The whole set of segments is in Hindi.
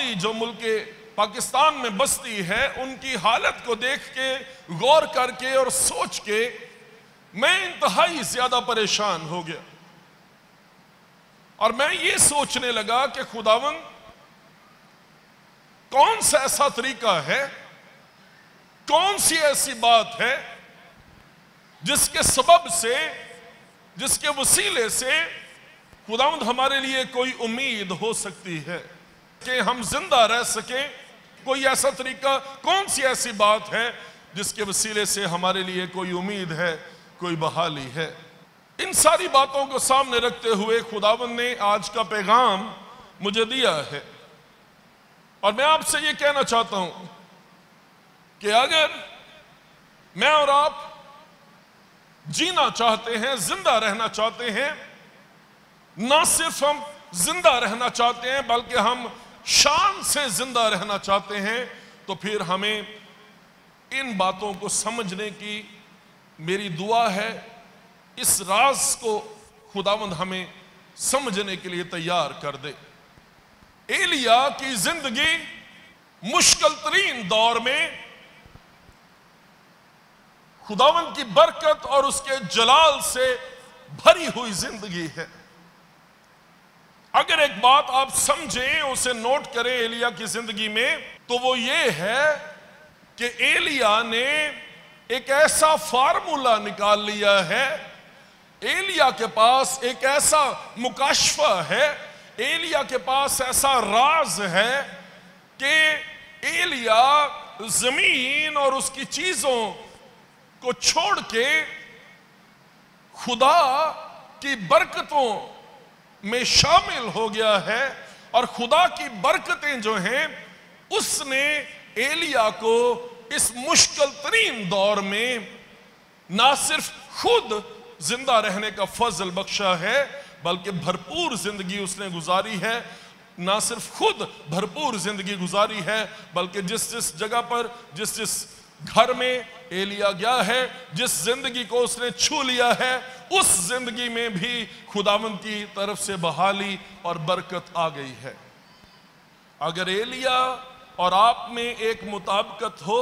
आबादी जो मुल्क पाकिस्तान में बसती है उनकी हालत को देख के, गौर करके और सोच के मैं इंतहाई ज्यादा परेशान हो गया। और मैं ये सोचने लगा कि खुदावन कौन सा ऐसा तरीका है, कौन सी ऐसी बात है जिसके सबब से, जिसके वसीले से खुदावंद हमारे लिए कोई उम्मीद हो सकती है कि हम जिंदा रह सके। कोई ऐसा तरीका, कौन सी ऐसी बात है जिसके वसीले से हमारे लिए कोई उम्मीद है, कोई बहाली है। इन सारी बातों को सामने रखते हुए खुदावंद ने आज का पैगाम मुझे दिया है। और मैं आपसे ये कहना चाहता हूं कि अगर मैं और आप जीना चाहते हैं, जिंदा रहना चाहते हैं, ना सिर्फ हम जिंदा रहना चाहते हैं बल्कि हम शान से जिंदा रहना चाहते हैं, तो फिर हमें इन बातों को समझने की मेरी दुआ है। इस राज को खुदावंद हमें समझने के लिए तैयार कर दे। एलिया की जिंदगी मुश्किल तरीन दौर में खुदावंद की बरकत और उसके जलाल से भरी हुई जिंदगी है। अगर एक बात आप समझें, उसे नोट करें एलिया की जिंदगी में, तो वो ये है कि एलिया ने एक ऐसा फार्मूला निकाल लिया है। एलिया के पास एक ऐसा मुकाशफा है, एलिया के पास ऐसा राज है कि एलिया जमीन और उसकी चीजों को छोड़ के खुदा की बरकतों में शामिल हो गया है। और खुदा की बरकतें जो हैं उसने एलिया को इस मुश्किल तरीन दौर में ना सिर्फ खुद जिंदा रहने का फजल बख्शा है बल्कि भरपूर जिंदगी उसने गुजारी है। ना सिर्फ खुद भरपूर जिंदगी गुजारी है बल्कि जिस जिस जगह पर, जिस जिस घर में एलिया गया है, जिस जिंदगी को उसने छू लिया है, उस जिंदगी में भी खुदावंद की तरफ से बहाली और बरकत आ गई है। अगर एलिया और आप में एक मुताबिकत हो,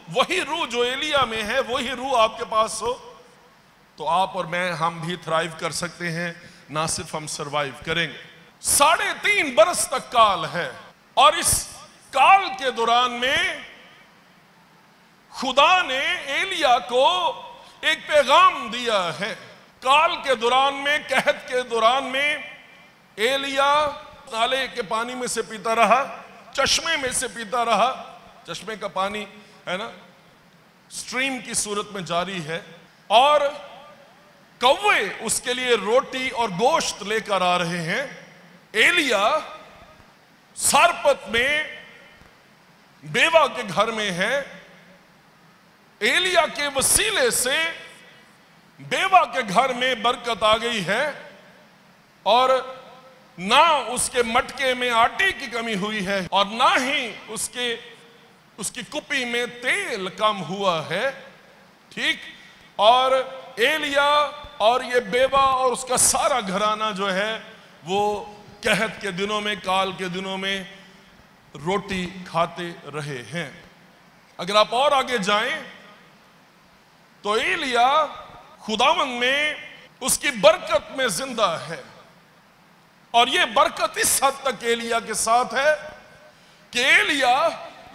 वही रूह जो एलिया में है वही रूह आपके पास हो, तो आप और मैं, हम भी थ्राइव कर सकते हैं। ना सिर्फ हम सरवाइव करेंगे। 3.5 बरस तक काल है और इस काल के दौरान में खुदा ने एलिया को एक पैगाम दिया है। काल के दौरान में, कहत के दौरान में एलिया नाले के पानी में से पीता रहा, चश्मे में से पीता रहा। चश्मे का पानी है ना, स्ट्रीम की सूरत में जारी है। और कौवे उसके लिए रोटी और गोश्त लेकर आ रहे हैं। एलिया सारपत में बेवा के घर में है। एलिया के वसीले से बेवा के घर में बरकत आ गई है और ना उसके मटके में आटे की कमी हुई है और ना ही उसकी कुपी में तेल कम हुआ है। ठीक। और एलिया और ये बेवा और उसका सारा घराना जो है वो कहत के दिनों में, काल के दिनों में रोटी खाते रहे हैं। अगर आप और आगे जाएं तो एलिया खुदावंद में, उसकी बरकत में जिंदा है। और ये बरकत इस हद तक एलिया के साथ है कि एलिया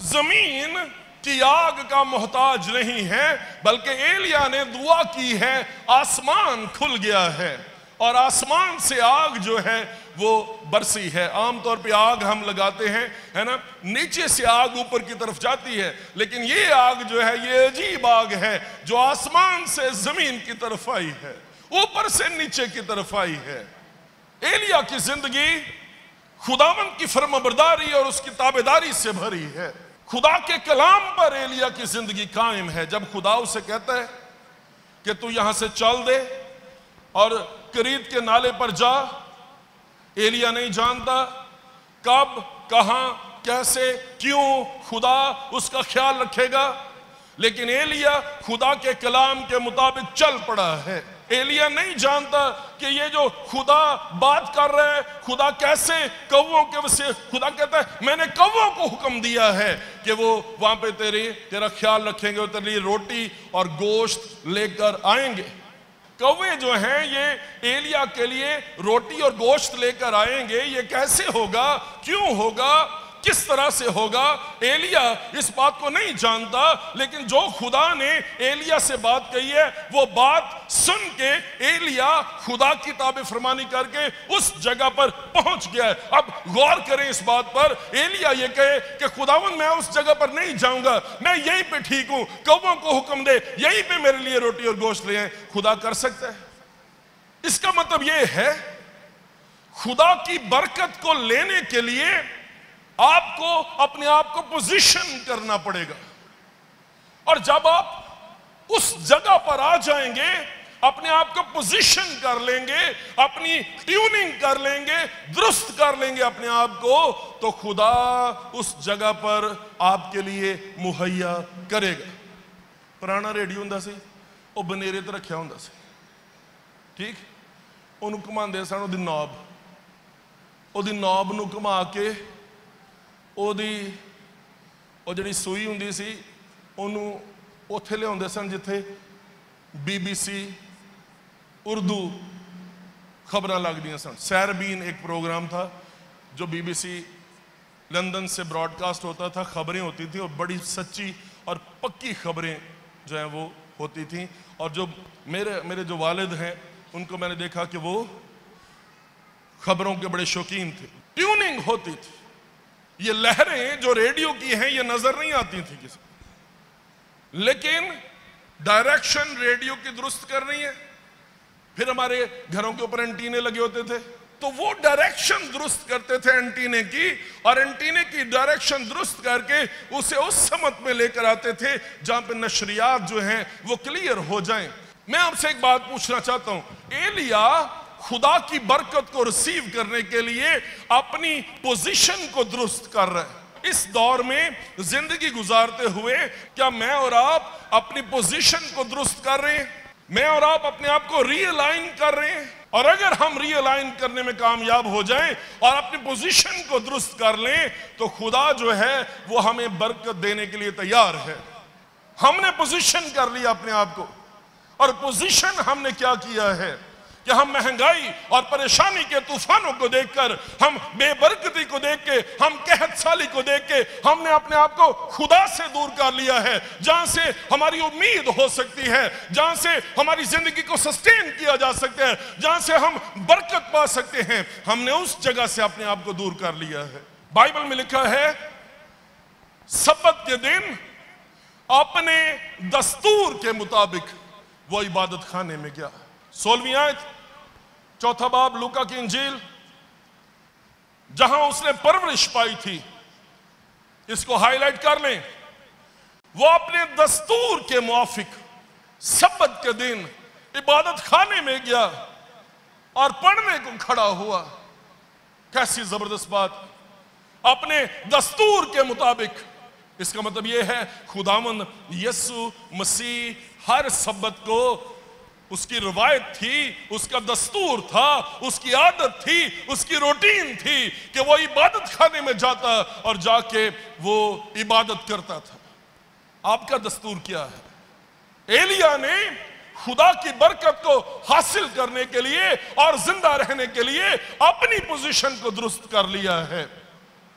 जमीन की आग का मोहताज नहीं है बल्कि एलिया ने दुआ की है, आसमान खुल गया है और आसमान से आग जो है वो बरसी है। आमतौर पे आग हम लगाते हैं, है ना, नीचे से आग ऊपर की तरफ जाती है, लेकिन ये आग जो है ये अजीब आग है जो आसमान से जमीन की तरफ आई है, ऊपर से नीचे की तरफ आई है। एलिया की जिंदगी खुदावंद की फर्माबरदारी और उसकी ताबेदारी से भरी है। खुदा के कलाम पर एलिया की जिंदगी कायम है। जब खुदा उसे कहता है कि तू यहां से चल दे और करीत के नाले पर जा, एलिया नहीं जानता कब, कहां, कैसे, क्यों खुदा उसका ख्याल रखेगा, लेकिन एलिया खुदा के कलाम के मुताबिक चल पड़ा है। एलिया नहीं जानता कि ये जो खुदा बात कर रहा है, खुदा कैसे कौवों के वजह, खुदा कहता है मैंने कौवों को हुक्म दिया है कि वो वहां पे तेरा ख्याल रखेंगे और तेरे लिए रोटी और गोश्त लेकर आएंगे। कौवे जो हैं ये एलिया के लिए रोटी और गोश्त लेकर आएंगे। ये कैसे होगा, क्यों होगा, किस तरह से होगा, एलिया इस बात को नहीं जानता। लेकिन जो खुदा ने एलिया से बात कही है वो बात सुन के एलिया खुदा की ताबे फरमानी करके उस जगह पर पहुंच गया है। अब गौर करें इस बात पर, एलिया ये कहे कि खुदावंद मैं उस जगह पर नहीं जाऊंगा, मैं यहीं पे ठीक हूं, कौवों को हुक्म दे यहीं पे मेरे लिए रोटी और गोश्त ले आए। खुदा कर सकता है। इसका मतलब यह है खुदा की बरकत को लेने के लिए आपको अपने आप को पोजीशन करना पड़ेगा। और जब आप उस जगह पर आ जाएंगे, अपने आप को पोजीशन कर लेंगे, अपनी ट्यूनिंग कर लेंगे, दुरुस्त कर लेंगे अपने आप को, तो खुदा उस जगह पर आपके लिए मुहैया करेगा। पुराना रेडियो हुंदा सी, वो बनेरे ते रखिया हुंदा सी, ठीक, उन्होंने घुमाते सन, उहदी नॉब, उहदी नॉब नूं घुमा के ਉਹ ਜਿਹੜੀ ਸੂਈ ਹੁੰਦੀ ਸੀ ਉਹਨੂੰ ਉੱਥੇ ਲਿਆਉਂਦੇ ਸਨ ਜਿੱਥੇ BBC उर्दू खबरें लगदियां सन। सैरबीन एक प्रोग्राम था जो BBC लंदन से ब्रॉडकास्ट होता था, खबरें होती थी और बड़ी सच्ची और पक्की खबरें जो हैं वो होती थी। और जो मेरे जो वालिद हैं उनको मैंने देखा कि वो खबरों के बड़े शौकीन थे। ट्यूनिंग होती थी। ये लहरें जो रेडियो की हैं ये नजर नहीं आती थी किसी, लेकिन डायरेक्शन रेडियो की दुरुस्त करनी है। फिर हमारे घरों के ऊपर एंटीने लगे होते थे, तो वो डायरेक्शन दुरुस्त करते थे एंटीने की, और एंटीने की डायरेक्शन दुरुस्त करके उसे उस समत में लेकर आते थे जहां पे नशरियात जो हैं वो क्लियर हो जाएं। मैं आपसे एक बात पूछना चाहता हूं, एलिया खुदा की बरकत को रिसीव करने के लिए अपनी पोजीशन को दुरुस्त कर रहे हैं। इस दौर में जिंदगी गुजारते हुए क्या मैं और आप अपनी पोजीशन को दुरुस्त कर रहे हैं? मैं और आप अपने आप को रीअलाइन कर रहे हैं? और अगर हम रीअलाइन करने में कामयाब हो जाएं और अपनी पोजीशन को दुरुस्त कर लें तो खुदा जो है वो हमें बरकत देने के लिए तैयार है। हमने पोजीशन कर लिया अपने आप को, और पोजीशन हमने क्या किया है कि हम महंगाई और परेशानी के तूफानों को देखकर, हम बेबरकती को देख के, हम कहत साली को देख के हमने अपने आप को खुदा से दूर कर लिया है, जहां से हमारी उम्मीद हो सकती है, जहां से हमारी जिंदगी को सस्टेन किया जा सकता है, जहां से हम बरकत पा सकते हैं। हमने उस जगह से अपने आप को दूर कर लिया है। बाइबल में लिखा है सब्बत के दिन अपने दस्तूर के मुताबिक वो इबादत खाने में गया। 16वीं आयत, चौथा बाब लूका की इंजील, जहां उसने परवरिश पाई थी, इसको हाईलाइट कर लें, वो अपने दस्तूर के मुआफिक सब्बत के दिन इबादत खाने में गया और पढ़ने को खड़ा हुआ। कैसी जबरदस्त बात, अपने दस्तूर के मुताबिक। इसका मतलब यह है खुदावंद यीशु मसीह हर सब्बत को, उसकी रवायत थी, उसका दस्तूर था, उसकी आदत थी, उसकी रूटीन थी कि वो इबादत खाने में जाता और जाके वो इबादत करता था। आपका दस्तूर क्या है? एलिया ने खुदा की बरकत को हासिल करने के लिए और जिंदा रहने के लिए अपनी पोजीशन को दुरुस्त कर लिया है।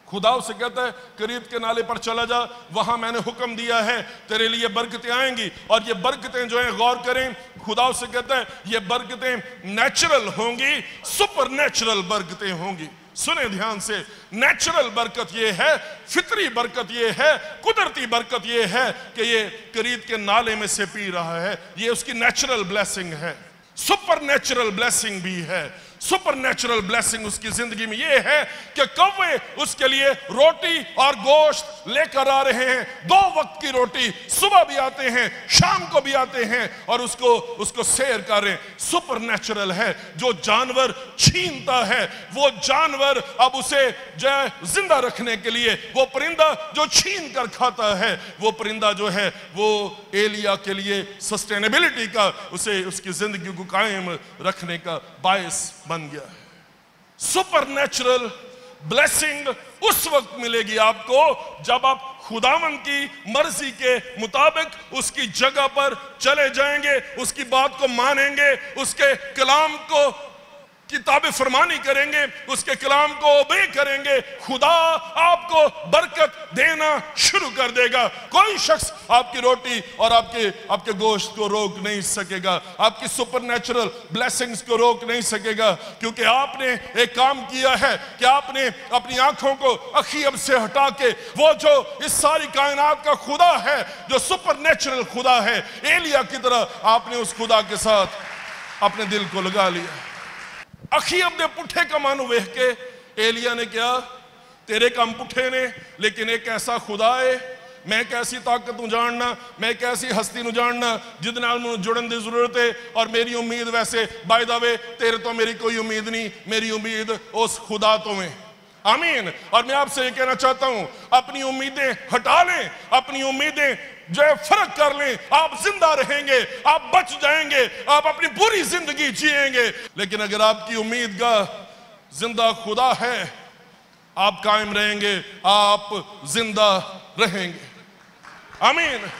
खुदा उसे कहता है करीत के नाले पर चला जा, वहां मैंने हुक्म दिया है तेरे लिए बरकतें आएंगी। और ये बरकतें जो है, गौर करें, खुदा उसे कहता है ये बरकतें नेचुरल होंगी, सुपर नेचुरल बरकतें होंगी। सुने ध्यान से, नेचुरल बरकत ये है, फितरी बरकत ये है, कुदरती बरकत ये है कि ये करीत के नाले में से पी रहा है, ये उसकी नेचुरल ब्लेसिंग है। सुपर नेचुरल ब्लेसिंग भी है, सुपरनेचुरल ब्लेसिंग उसकी जिंदगी में ये है कि कौवे उसके लिए रोटी और गोश्त लेकर आ रहे हैं। 2 वक्त की रोटी, सुबह भी आते हैं, शाम को भी आते हैं और उसको शेयर कर रहे हैं। सुपरनेचुरल है। जो जानवर छीनता है, वो जानवर अब उसे जो जिंदा रखने के लिए, वो परिंदा जो छीन कर खाता है, वो परिंदा जो है वो एलिया के लिए सस्टेनेबिलिटी का, उसे उसकी जिंदगी को कायम रखने का बायस बन गया है। सुपरनेचुरल ब्लेसिंग उस वक्त मिलेगी आपको जब आप खुदावन की मर्जी के मुताबिक उसकी जगह पर चले जाएंगे, उसकी बात को मानेंगे, उसके कलाम को किताब फरमानी करेंगे, उसके कलाम को ओबे करेंगे। खुदा आपको बरकत देना शुरू कर देगा। कोई शख्स आपकी रोटी और आपके गोश्त को रोक नहीं सकेगा, आपकी सुपरनेचुरल ब्लेसिंग्स को रोक नहीं सकेगा, क्योंकि आपने एक काम किया है कि आपने अपनी आंखों को अखीब से हटा के वो जो इस सारी कायनात का खुदा है, जो सुपरनेचुरल खुदा है, एलिया की तरह आपने उस खुदा के साथ अपने दिल को लगा लिया। अखीब दे पुठे का मानो वेख के एलिया ने क्या, तेरे काम पुठे ने, लेकिन एक ऐसा खुदा है, मैं कैसी ताकत नूं जानना, मैं कैसी हस्ती नूं जानना जिहदे नाल मैनूं जुड़न दी जरूरत है। और मेरी उम्मीद वैसे बाय द वे तेरे तो मेरी कोई उम्मीद नहीं, मेरी उम्मीद उस खुदा तो में। आमीन। और मैं आपसे ये कहना चाहता हूं, अपनी उम्मीदें हटा लें, अपनी उम्मीदें जो है फर्क कर लें। आप जिंदा रहेंगे, आप बच जाएंगे, आप अपनी पूरी जिंदगी जिएंगे। लेकिन अगर आपकी उम्मीद का जिंदा खुदा है, आप कायम रहेंगे, आप जिंदा रहेंगे। आमीन।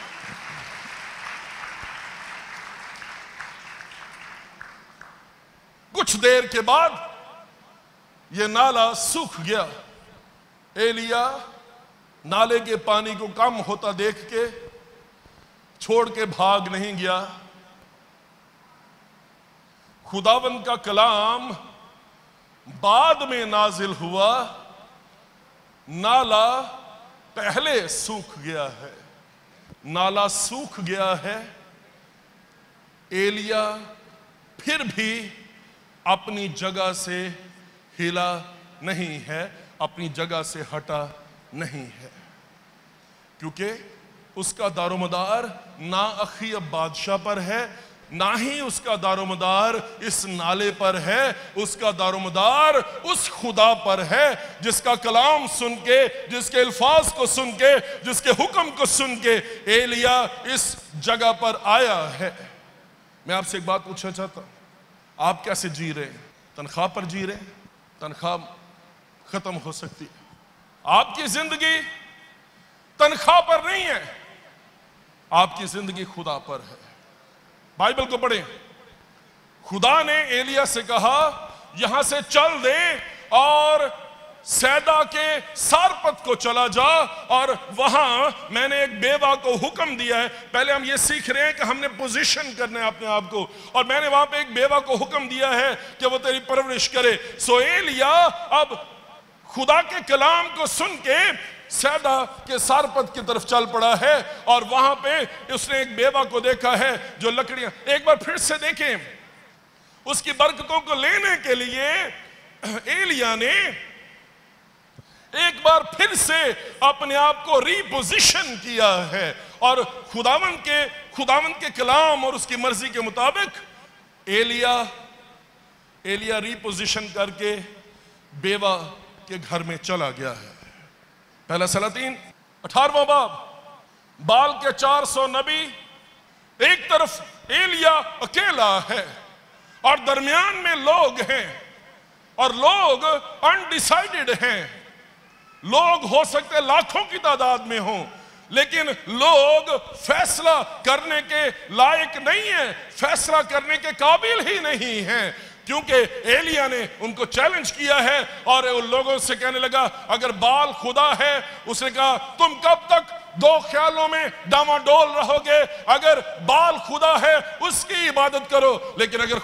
कुछ देर के बाद यह नाला सूख गया। एलिया नाले के पानी को कम होता देख के छोड़ के भाग नहीं गया। खुदावंद का कलाम बाद में नाजिल हुआ, नाला पहले सूख गया है। नाला सूख गया है। एलिया फिर भी अपनी जगह से हिला नहीं है, अपनी जगह से हटा नहीं है, क्योंकि उसका दारोमदार ना अखीब बादशाह पर है, ना ही उसका दारोमदार इस नाले पर है। उसका दारोमदार उस खुदा पर है जिसका कलाम सुन के, जिसके अल्फाज को सुन के, जिसके हुक्म को सुन के एलिया इस जगह पर आया है। मैं आपसे एक बात पूछना चाहता हूं, आप कैसे जी रहे हैं? तनख्वाह पर जी रहे हैं? तनख्वाह खत्म हो सकती है। आपकी जिंदगी तनख्वाह पर नहीं है, आपकी जिंदगी खुदा पर है। बाइबल को पढ़ें। खुदा ने एलिया से कहा, यहां से चल दे और सैदा के सारपत को चला जा, और वहां मैंने एक बेवा को हुक्म दिया है। पहले हम ये सीख रहे हैं कि हमने पोजीशन करना है अपने आप को, और मैंने वहां पे एक बेवा को हुक्म दिया है कि वो तेरी परवरिश करे। सो एलिया अब खुदा के कलाम को सुन के सैदा के सारपत की तरफ चल पड़ा है, और वहां पे उसने एक बेवा को देखा है जो लकड़ियां, एक बार फिर से देखें, उसकी बरकतों को लेने के लिए एलिया ने एक बार फिर से अपने आप को रीपोजिशन किया है, और खुदावंद के कलाम और उसकी मर्जी के मुताबिक एलिया रीपोजिशन करके बेवा के घर में चला गया है। पहला सलातीन 18वां बाब। बाल के 400 नबी, एक तरफ एलिया अकेला है और दरमियान में लोग हैं, और लोग अनडिसाइडेड हैं। लोग हो सकते लाखों की तादाद में हों, लेकिन लोग फैसला करने के लायक नहीं है, फैसला करने के काबिल ही नहीं हैं, क्योंकि एलिया ने उनको चैलेंज किया है और उन लोगों से कहने लगा, अगर बाल खुदा है, उसने कहा तुम कब तक 2 ख्यालों में डामाडोल रहोगे? अगर बाल खुदा है उसकी इबादत करो, लेकिन अगर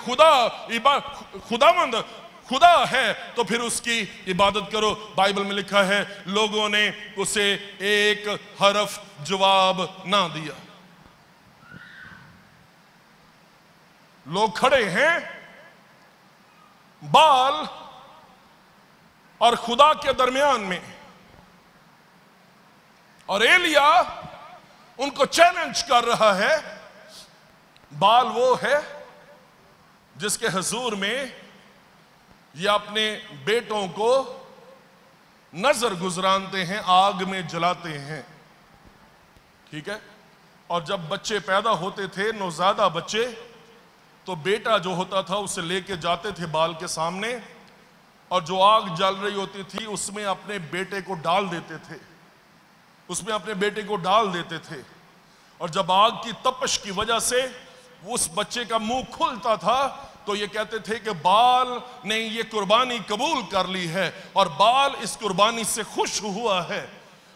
खुदावंद खुदा है तो फिर उसकी इबादत करो। बाइबल में लिखा है, लोगों ने उसे एक हरफ जवाब ना दिया। लोग खड़े हैं, बाल और खुदा के दरमियान में, और एलिया उनको चैलेंज कर रहा है। बाल वो है जिसके हुजूर में ये अपने बेटों को नजर गुजरानते हैं, आग में जलाते हैं, ठीक है। और जब बच्चे पैदा होते थे, नौजादा बच्चे, तो बेटा जो होता था उसे लेके जाते थे बाल के सामने, और जो आग जल रही होती थी उसमें अपने बेटे को डाल देते थे, उसमें अपने बेटे को डाल देते थे। और जब आग की तपश की वजह से उस बच्चे का मुंह खुलता था तो ये कहते थे कि बाल ने ये कुर्बानी कबूल कर ली है और बाल इस कुर्बानी से खुश हुआ है।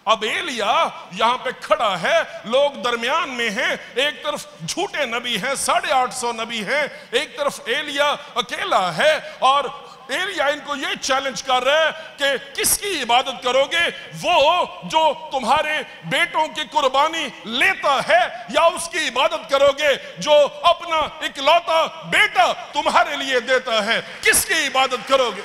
अब एलिया यहां पे खड़ा है, लोग दरमियान में हैं, एक तरफ झूठे नबी हैं, 850 नबी हैं, एक तरफ एलिया अकेला है, और एलिया इनको ये चैलेंज कर रहा है कि किसकी इबादत करोगे, वो जो तुम्हारे बेटों की कुर्बानी लेता है, या उसकी इबादत करोगे जो अपना इकलौता बेटा तुम्हारे लिए देता है, किसकी इबादत करोगे।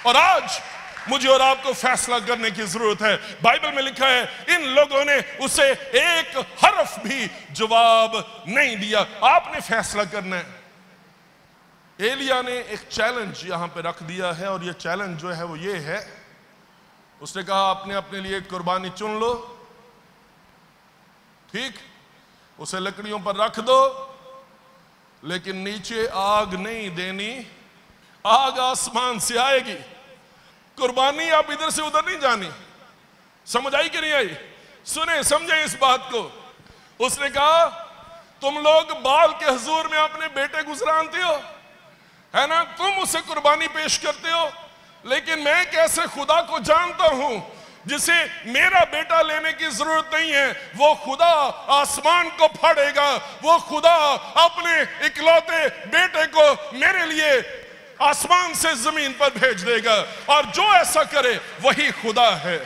और आज मुझे और आपको फैसला करने की जरूरत है। बाइबल में लिखा है इन लोगों ने उसे एक हर्फ भी जवाब नहीं दिया। आपने फैसला करना है। एलिया ने एक चैलेंज यहां पे रख दिया है, और ये चैलेंज जो है वो ये है, उसने कहा अपने अपने लिए कुर्बानी चुन लो, ठीक, उसे लकड़ियों पर रख दो, लेकिन नीचे आग नहीं देनी, आग आसमान से आएगी, कुर्बानी आप इधर से उधर नहीं जानी। समझ आई कि नहीं आई? सुने, समझे इस बात को। उसने कहा तुम लोग बाल के हुजूर में अपने बेटे गुजरानते हो, है ना, तुम उसे कुर्बानी पेश करते हो, लेकिन मैं कैसे खुदा को जानता हूं जिसे मेरा बेटा लेने की जरूरत नहीं है, वो खुदा आसमान को फाड़ेगा, वो खुदा अपने इकलौते बेटे को मेरे लिए आसमान से जमीन पर भेज देगा, और जो ऐसा करे वही खुदा है,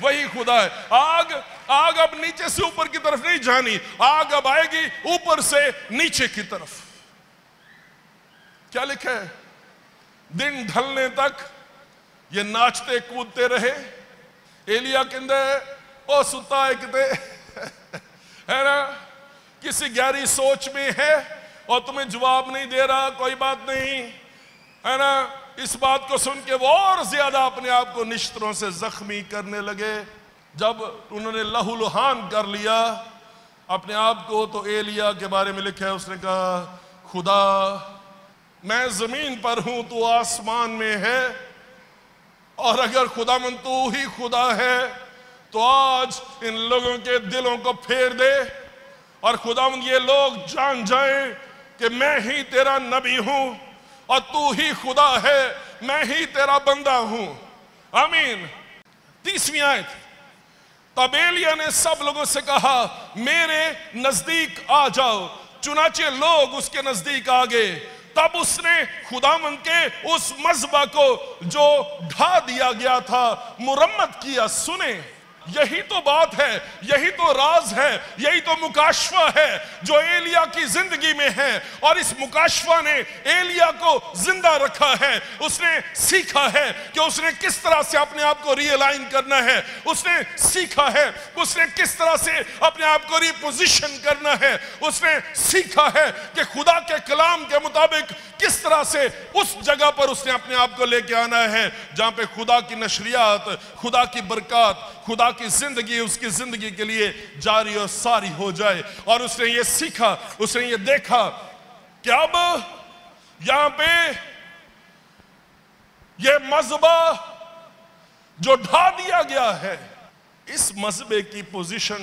वही खुदा है। आग अब नीचे से ऊपर की तरफ नहीं जानी, आग अब आएगी ऊपर से नीचे की तरफ। क्या लिखा है? दिन ढलने तक ये नाचते कूदते रहे। एलिया कहते ओ सुता है किते है ना, किसी गहरी सोच में है और तुम्हें जवाब नहीं दे रहा, कोई बात नहीं, है ना। इस बात को सुन के वो और ज्यादा अपने आप को निश्तरों से जख्मी करने लगे। जब उन्होंने लहूलुहान कर लिया अपने आप को, तो एलिया के बारे में लिखा है, उसने कहा खुदा मैं जमीन पर हूं, तू आसमान में है, और अगर खुदावंद तू ही खुदा है तो आज इन लोगों के दिलों को फेर दे, और खुदावंद ये लोग जान जाएं कि मैं ही तेरा नबी हूं और तू ही खुदा है, मैं ही तेरा बंदा हूं। आमीन। 30वीं आयत, तब एलिया ने सब लोगों से कहा मेरे नजदीक आ जाओ। चुनाचे लोग उसके नजदीक आ गए। तब उसने खुदावंद के उस मज़बा को जो ढा दिया गया था मुरम्मत किया। सुने, यही तो बात है, यही तो राज है, यही तो मुकाशफा है जो एलिया की जिंदगी में है, और इस मुकाशफा ने एलिया को जिंदा रखा है। उसने सीखा है कि उसने किस तरह से अपने आप को रियलाइन करना है, उसने सीखा है उसने किस तरह से अपने आप को रिपोजिशन करना है, उसने सीखा है कि खुदा के कलाम के मुताबिक किस तरह से उस जगह पर उसने अपने आप को लेके आना है जहां पे खुदा की नशरियात, खुदा की बरकत, खुदा की जिंदगी उसकी जिंदगी के लिए जारी और सारी हो जाए। और उसने ये सीखा, उसने ये देखा कि अब यहां पे ये मज़बा जो ढा दिया गया है, इस मज़बे की पोजीशन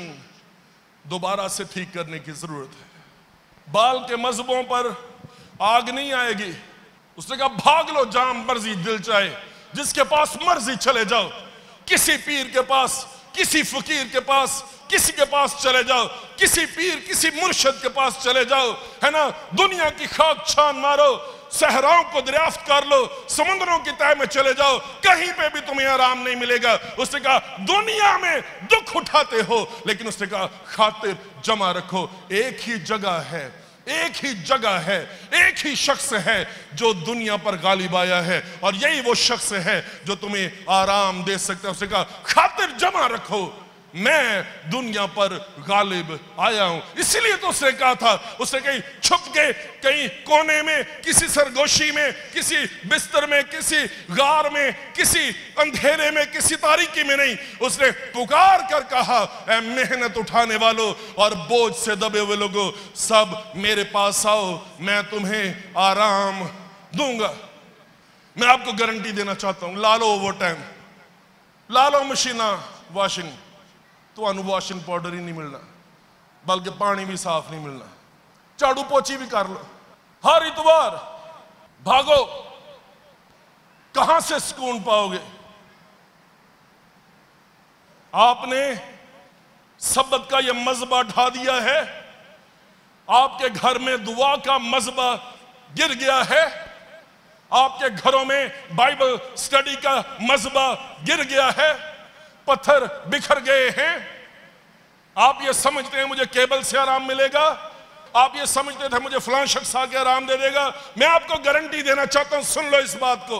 दोबारा से ठीक करने की जरूरत है। बाल के मज़बों पर आग नहीं आएगी। उसने कहा भाग लो जहां मर्जी दिल चाहे, जिसके पास मर्जी चले जाओ, किसी पीर के पास, किसी फकीर के पास, किसी के पास चले जाओ, किसी पीर किसी मुर्शिद के पास चले जाओ, है ना। दुनिया की खाक छान मारो, सहराओं को दरियाफ्त कर लो, समुद्रों की तह में चले जाओ, कहीं पे भी तुम्हें आराम नहीं मिलेगा। उसने कहा दुनिया में दुख उठाते हो, लेकिन उसने कहा खातिर जमा रखो, एक ही जगह है एक ही जगह है, एक ही शख्स है जो दुनिया पर गालिब आया है, और यही वो शख्स है जो तुम्हें आराम दे सकता है। उसने कहा खातिर जमा रखो, मैं दुनिया पर गालिब आया हूं। इसीलिए तो उसने कहा था, उसने कहीं छुप के, कहीं कोने में, किसी सरगोशी में, किसी बिस्तर में, किसी गार में, किसी अंधेरे में, किसी तारीकी में नहीं, उसने पुकार कर कहा, ऐ मेहनत उठाने वालों और बोझ से दबे हुए लोगों, सब मेरे पास आओ, मैं तुम्हें आराम दूंगा। मैं आपको गारंटी देना चाहता हूं, ला लो ओवर टाइम, ला लो मशीना वाशिंग, तो वॉशिंग पाउडर ही नहीं मिलना, बल्कि पानी भी साफ नहीं मिलना। झाड़ू पोछी भी कर लो, हर इतवार भागो, कहां से सुकून पाओगे? आपने सब्बत का यह मजबा ढा दिया है, आपके घर में दुआ का मजबा गिर गया है, आपके घरों में बाइबल स्टडी का मजबा गिर गया है, पत्थर बिखर गए हैं। आप ये समझते हैं मुझे केबल से आराम मिलेगा, आप ये समझते थे मुझे फलां शख्स आके आराम दे देगा। मैं आपको गारंटी देना चाहता हूं, सुन लो इस बात को,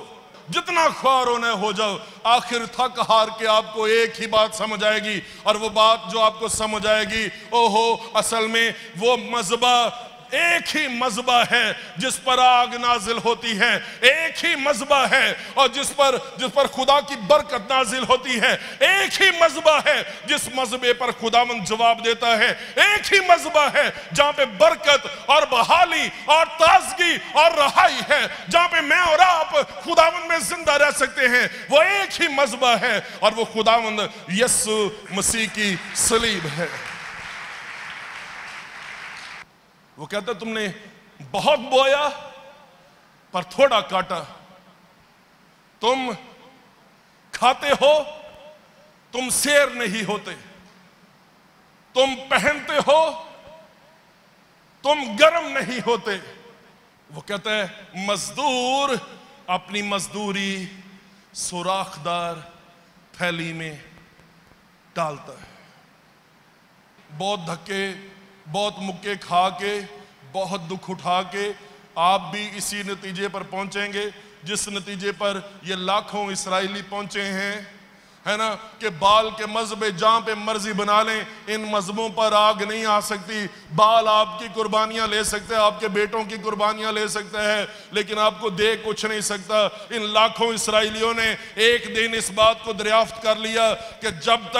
जितना ख्वार होना हो जाओ, आखिर थक हार के आपको एक ही बात समझ आएगी, और वो बात जो आपको समझ आएगी, ओहो असल में वो मजबा एक ही मजबा है जिस पर आग नाजिल होती है, एक ही मजबा है और जिस पर खुदा की बरकत नाजिल होती है, एक ही मजबा है जिस मजबे पर खुदावंद जवाब देता है, एक ही मजबा है जहां पे बरकत और बहाली और ताजगी और रहाई है, जहां पे मैं और आप खुदावंद में जिंदा रह सकते हैं। वो एक ही मजबा है और वो खुदावंद यीशु मसीह की सलीब है। वो कहता तुमने बहुत बोया पर थोड़ा काटा, तुम खाते हो, तुम शेर नहीं होते, तुम पहनते हो, तुम गर्म नहीं होते। वो कहता है मजदूर अपनी मजदूरी सुराखदार थैली में डालता है। बहुत धक्के, बहुत मुक्के खा के, बहुत दुख उठा के आप भी इसी नतीजे पर पहुंचेंगे जिस नतीजे पर ये लाखों इस्राएली पहुंचे हैं, है ना, कि बाल के मजहबे जहां पे मर्जी बना लें, इन मजहबों पर आग नहीं आ सकती। बाल आपकी कुर्बानियां ले सकते हैं, आपके बेटों की कुर्बानियां ले सकते हैं, लेकिन आपको दे कुछ नहीं सकता। इन लाखों इस्राएलियों ने एक दिन इस बात को दरियाफ्त कर लिया कि जब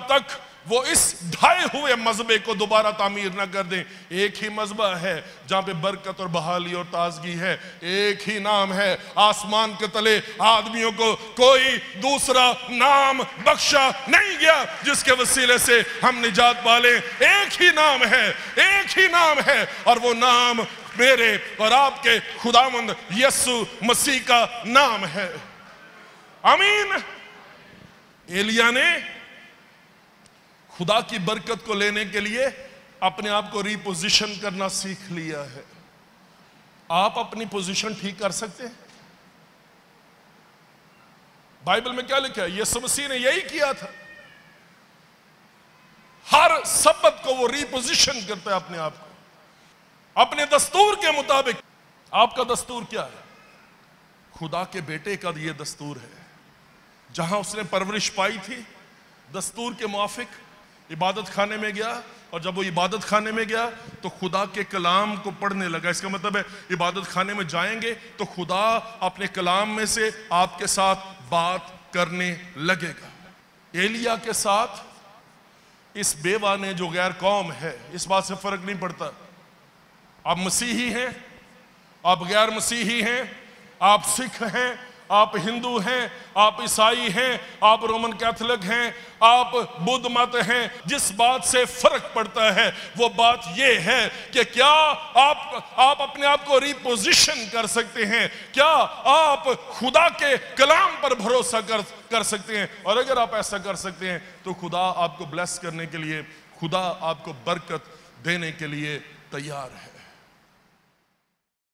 तक वो इस ढाए हुए मजहबे को दोबारा तामीर ना कर दें। एक ही मजहबा है जहां पे बरकत और बहाली और ताजगी है, एक ही नाम है, आसमान के तले आदमियों को कोई दूसरा नाम बख्शा नहीं गया जिसके वसीले से हम निजात पालें। एक ही नाम है, एक ही नाम है, और वो नाम मेरे और आपके खुदावंद यीशु मसीह का नाम है। आमीन। एलिया ने खुदा की बरकत को लेने के लिए अपने आप को रिपोजिशन करना सीख लिया है। आप अपनी पोजीशन ठीक कर सकते हैं? बाइबल में क्या लिखा है? यीशु मसीह ने यही किया था। हर सब्बत को वो रिपोजिशन करता है अपने आप को अपने दस्तूर के मुताबिक। आपका दस्तूर क्या है? खुदा के बेटे का ये दस्तूर है। जहां उसने परवरिश पाई थी, दस्तूर के मुआफिक इबादत खाने में गया, और जब वो इबादत खाने में गया तो खुदा के कलाम को पढ़ने लगा। इसका मतलब है इबादत खाने में जाएंगे तो खुदा अपने कलाम में से आपके साथ बात करने लगेगा। एलिया के साथ इस बेवा ने, जो गैर कौम है, इस बात से फर्क नहीं पड़ता। आप मसीही हैं, आप गैर मसीही हैं, आप सिख हैं, आप हिंदू हैं, आप ईसाई हैं, आप रोमन कैथोलिक हैं, आप बुद्ध मत हैं। जिस बात से फर्क पड़ता है वो बात यह है कि क्या आप अपने आप को रिपोजिशन कर सकते हैं? क्या आप खुदा के कलाम पर भरोसा कर सकते हैं? और अगर आप ऐसा कर सकते हैं तो खुदा आपको ब्लेस करने के लिए, खुदा आपको बरकत देने के लिए तैयार है।